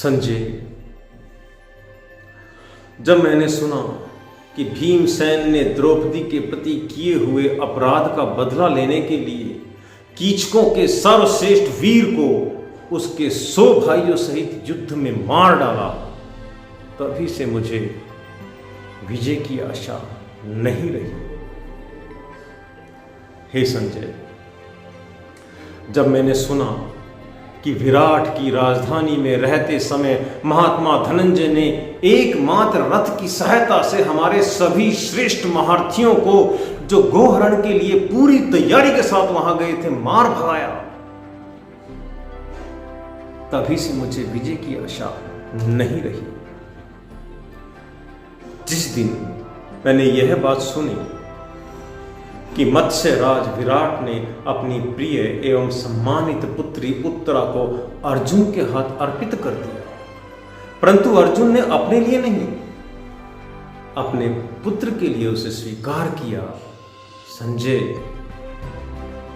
संजय, जब मैंने सुना कि भीमसेन ने द्रौपदी के प्रति किए हुए अपराध का बदला लेने के लिए कीचकों के सर्वश्रेष्ठ वीर को उसके 100 भाइयों सहित युद्ध में मार डाला, तभी से मुझे विजय की आशा नहीं रही। हे संजय, जब मैंने सुना कि विराट की राजधानी में रहते समय महात्मा धनंजय ने एकमात्र रथ की सहायता से हमारे सभी श्रेष्ठ महारथियों को, जो गोहरण के लिए पूरी तैयारी के साथ वहां गए थे, मार भगाया, तभी से मुझे विजय की आशा नहीं रही। जिस दिन मैंने यह बात सुनी कि मत्स्यराज विराट ने अपनी प्रिय एवं सम्मानित पुत्री उत्तरा को अर्जुन के हाथ अर्पित कर दिया, परंतु अर्जुन ने अपने लिए नहीं, अपने पुत्र के लिए उसे स्वीकार किया, संजय,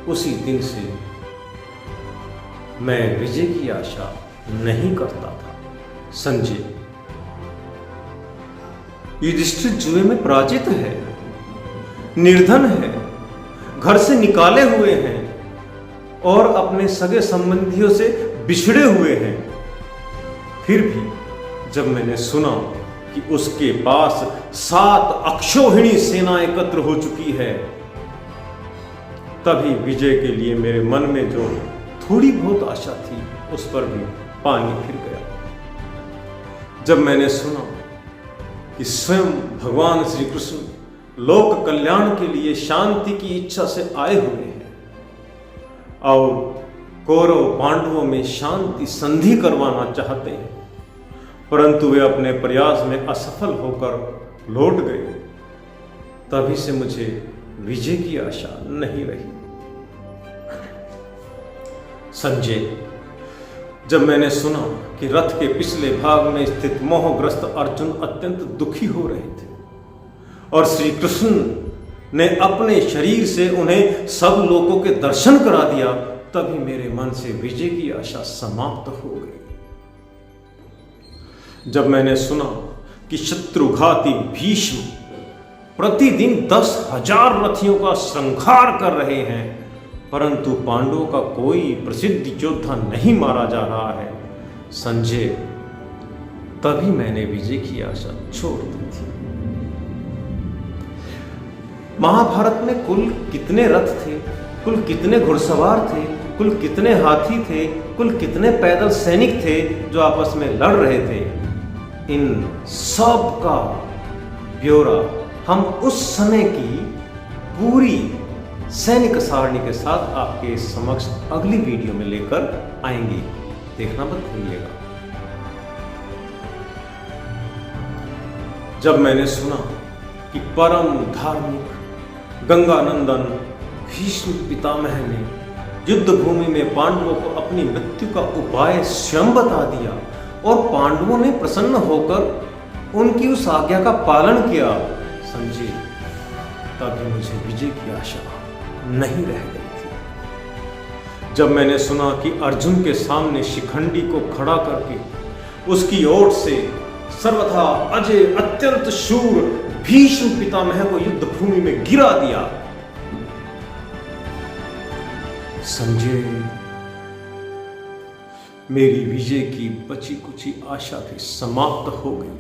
उसी दिन से मैं विजय की आशा नहीं करता था। संजय, युधिष्ठिर जुए में पराजित है, निर्धन है, घर से निकाले हुए हैं और अपने सगे संबंधियों से बिछड़े हुए हैं। फिर भी जब मैंने सुना कि उसके पास 7 अक्षौहिणी सेना एकत्र हो चुकी है, तभी विजय के लिए मेरे मन में जो थोड़ी बहुत आशा थी, उस पर भी पानी फिर गया। जब मैंने सुना कि स्वयं भगवान श्री कृष्ण लोक कल्याण के लिए शांति की इच्छा से आए हुए हैं और कौरव पांडवों में शांति संधि करवाना चाहते हैं, परंतु वे अपने प्रयास में असफल होकर लौट गए, तभी से मुझे विजय की आशा नहीं रही। संजय, जब मैंने सुना कि रथ के पिछले भाग में स्थित मोहग्रस्त अर्जुन अत्यंत दुखी हो रहे थे और श्री कृष्ण ने अपने शरीर से उन्हें सब लोगों के दर्शन करा दिया, तभी मेरे मन से विजय की आशा समाप्त हो गई। जब मैंने सुना कि शत्रुघाती भीष्म प्रतिदिन 10,000 रथियों का संहार कर रहे हैं, परंतु पांडवों का कोई प्रसिद्ध योद्धा नहीं मारा जा रहा है, संजय, तभी मैंने विजय की आशा छोड़ दी थी। महाभारत में कुल कितने रथ थे, कुल कितने घुड़सवार थे, कुल कितने हाथी थे, कुल कितने पैदल सैनिक थे जो आपस में लड़ रहे थे, इन सब का ब्यौरा हम उस समय की पूरी सैनिक सारणी के साथ आपके समक्ष अगली वीडियो में लेकर आएंगे, देखना मत भूलिएगा। जब मैंने सुना कि परम धार्मिक गंगानंदन भीष्म पितामह ने युद्ध भूमि में पांडवों को अपनी मृत्यु का उपाय स्वयं बता दिया और पांडवों ने प्रसन्न होकर उनकी उस आज्ञा का पालन किया, संजय, तभी मुझे विजय की आशा नहीं रह गई थी। जब मैंने सुना कि अर्जुन के सामने शिखंडी को खड़ा करके उसकी ओर से सर्वथा अजय अत्यंत शूर भीष्म पितामह को युद्ध भूमि में गिरा दिया, संजय, मेरी विजय की बची कुची आशा भी समाप्त हो गई।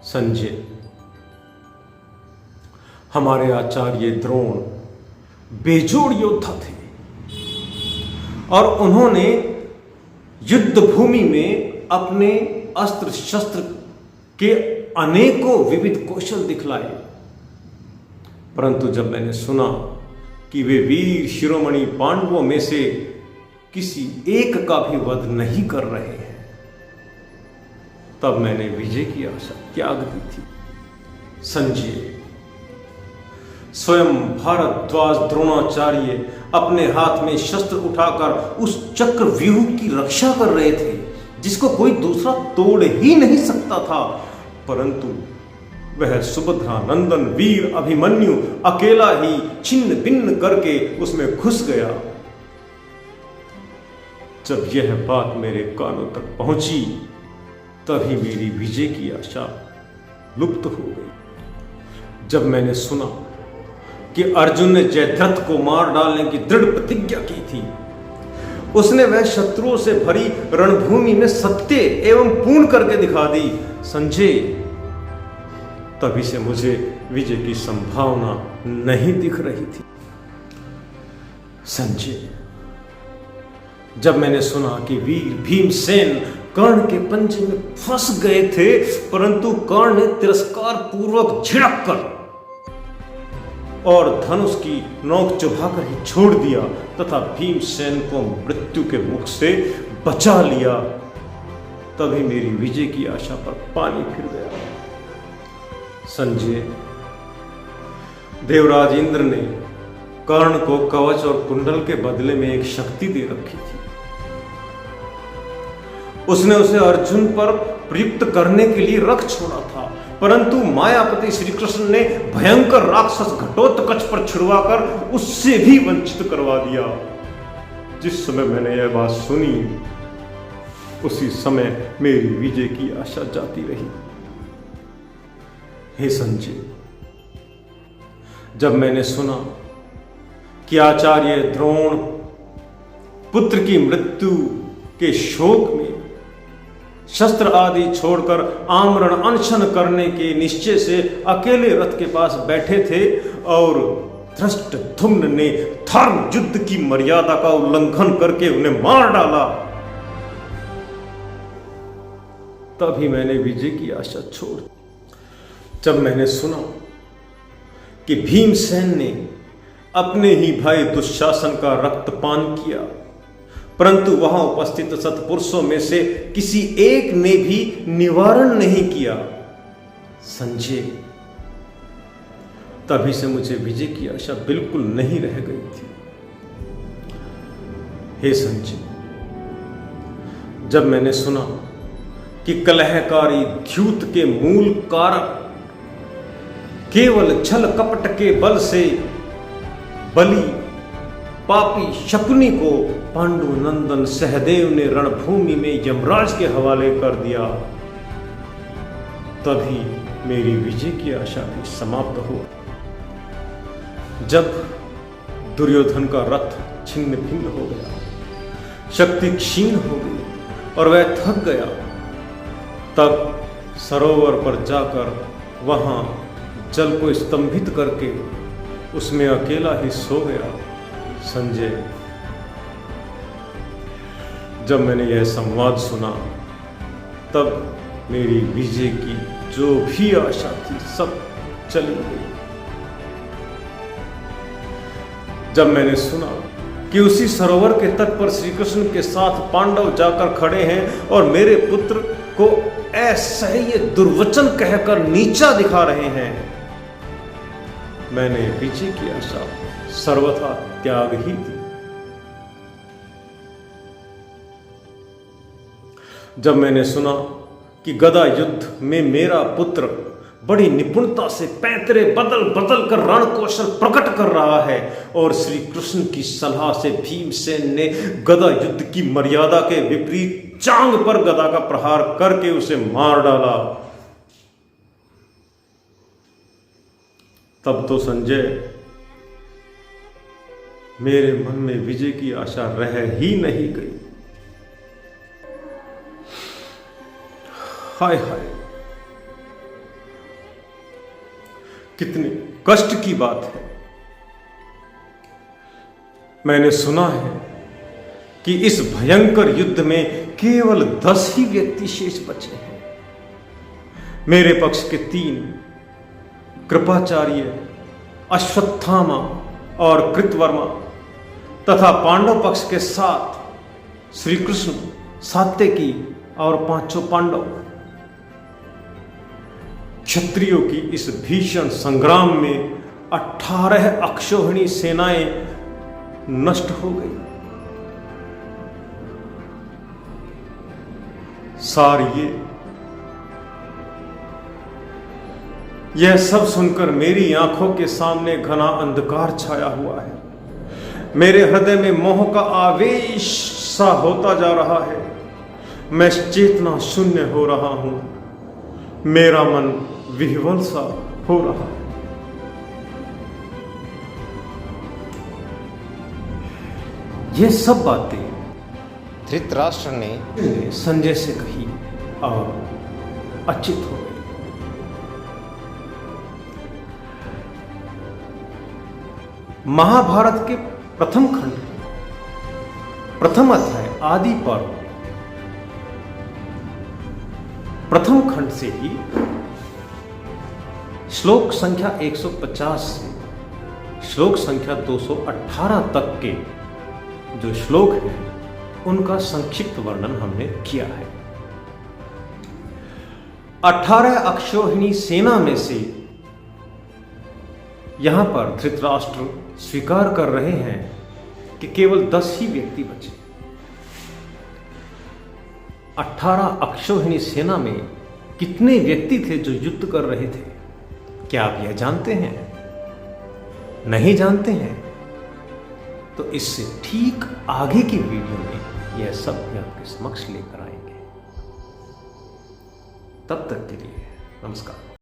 संजय, हमारे आचार्य द्रोण बेजोड़ योद्धा थे और उन्होंने युद्ध भूमि में अपने अस्त्र शस्त्र के अनेकों विविध कौशल दिखलाए, परंतु जब मैंने सुना कि वे वीर शिरोमणि पांडवों में से किसी एक का भी वध नहीं कर रहे हैं, तब मैंने विजय की आशा त्याग दी थी। संजय, स्वयं भारद्वाज द्रोणाचार्य अपने हाथ में शस्त्र उठाकर उस चक्रव्यूह की रक्षा कर रहे थे जिसको कोई दूसरा तोड़ ही नहीं सकता था, परंतु वह सुभद्रा नंदन वीर अभिमन्यु अकेला ही छिन्न भिन्न करके उसमें घुस गया। जब यह बात मेरे कानों तक पहुंची तभी मेरी विजय की आशा लुप्त हो गई। जब मैंने सुना कि अर्जुन ने जयद्रथ को मार डालने की दृढ़ प्रतिज्ञा की थी, उसने वह शत्रुओं से भरी रणभूमि में सत्य एवं पूर्ण करके दिखा दी संजय, तभी से मुझे विजय की संभावना नहीं दिख रही थी। संजय, जब मैंने सुना कि वीर भीमसेन कर्ण के पंजे में फंस गए थे, परंतु कर्ण ने तिरस्कार पूर्वक झिड़क कर और धनुष की नोक चुभाकर ही छोड़ दिया तथा भीमसेन को मृत्यु के मुख से बचा लिया, तभी मेरी विजय की आशा पर पानी फिर गया। संजय, देवराज इंद्र ने कर्ण को कवच और कुंडल के बदले में एक शक्ति दे रखी थी। उसने उसे अर्जुन पर प्रयुक्त करने के लिए रख छोड़ा था, परंतु मायापति श्री कृष्ण ने भयंकर राक्षस घटोत्कच पर छुड़वाकर उससे भी वंचित करवा दिया। जिस समय मैंने यह बात सुनी, उसी समय मेरी विजय की आशा जाती रही। हे संजय, जब मैंने सुना कि आचार्य द्रोण पुत्र की मृत्यु के शोक में शस्त्र आदि छोड़कर आमरण अनशन करने के निश्चय से अकेले रथ के पास बैठे थे और धृष्टद्युम्न ने धर्म युद्ध की मर्यादा का उल्लंघन करके उन्हें मार डाला, तभी मैंने विजय की आशा छोड़। जब मैंने सुना कि भीमसेन ने अपने ही भाई दुशासन का रक्तपान किया, परंतु वहां उपस्थित सत्पुरुषों में से किसी एक ने भी निवारण नहीं किया, संजय, तभी से मुझे विजय की आशा बिल्कुल नहीं रह गई थी। हे संजय, जब मैंने सुना कि कलहकारी द्यूत के मूल कारक केवल छल कपट के बल से बलि पापी शकुनी को पांडुनंदन सहदेव ने रणभूमि में यमराज के हवाले कर दिया, तभी मेरी विजय की आशा भी समाप्त हुआ। जब दुर्योधन का रथ छिन्न भिन्न हो गया, शक्ति क्षीण हो गई और वह थक गया, तब सरोवर पर जाकर वहां जल को स्तंभित करके उसमें अकेला ही सो गया। संजय, जब मैंने यह संवाद सुना, तब मेरी विजय की जो भी आशा थी सब चली गई। जब मैंने सुना कि उसी सरोवर के तट पर श्री कृष्ण के साथ पांडव जाकर खड़े हैं और मेरे पुत्र को असह्य दुर्वचन कहकर नीचा दिखा रहे हैं, मैंने विजय की आशा सर्वथा त्याग ही दी। जब मैंने सुना कि गदा युद्ध में मेरा पुत्र बड़ी निपुणता से पैंतरे बदल बदल कर रण कौशल प्रकट कर रहा है और श्री कृष्ण की सलाह से भीमसेन ने गदा युद्ध की मर्यादा के विपरीत चांग पर गदा का प्रहार करके उसे मार डाला, तब तो संजय मेरे मन में विजय की आशा रह ही नहीं गई। हाय हाय, कितने कष्ट की बात है। मैंने सुना है कि इस भयंकर युद्ध में केवल 10 ही व्यक्ति शेष बचे हैं। मेरे पक्ष के 3, कृपाचार्य, अश्वत्थामा और कृतवर्मा, तथा पांडव पक्ष के 7 श्री कृष्ण, सात्यकी और 5 पांडव। क्षत्रियों की इस भीषण संग्राम में 18 अक्षौहिणी सेनाएं नष्ट हो गई। सारिये, यह सब सुनकर मेरी आंखों के सामने घना अंधकार छाया हुआ है। मेरे हृदय में मोह का आवेश सा होता जा रहा है। मैं चेतना शून्य हो रहा हूं, मेरा मन विह्वल सा हो रहा है। ये सब बातें धृतराष्ट्र ने संजय से कही और अचित हो गई। महाभारत के प्रथम खंड प्रथम अध्याय आदि पर्व प्रथम खंड से ही श्लोक संख्या 150 से श्लोक संख्या 218 तक के जो श्लोक हैं उनका संक्षिप्त वर्णन हमने किया है। 18 अक्षौहिणी सेना में से यहां पर धृतराष्ट्र स्वीकार कर रहे हैं कि केवल 10 ही व्यक्ति बचे। 18 अक्षौहिणी सेना में कितने व्यक्ति थे जो युद्ध कर रहे थे? क्या आप यह जानते हैं? नहीं जानते हैं तो इससे ठीक आगे की वीडियो में यह सब भी आपके समक्ष लेकर आएंगे। तब तक के लिए नमस्कार।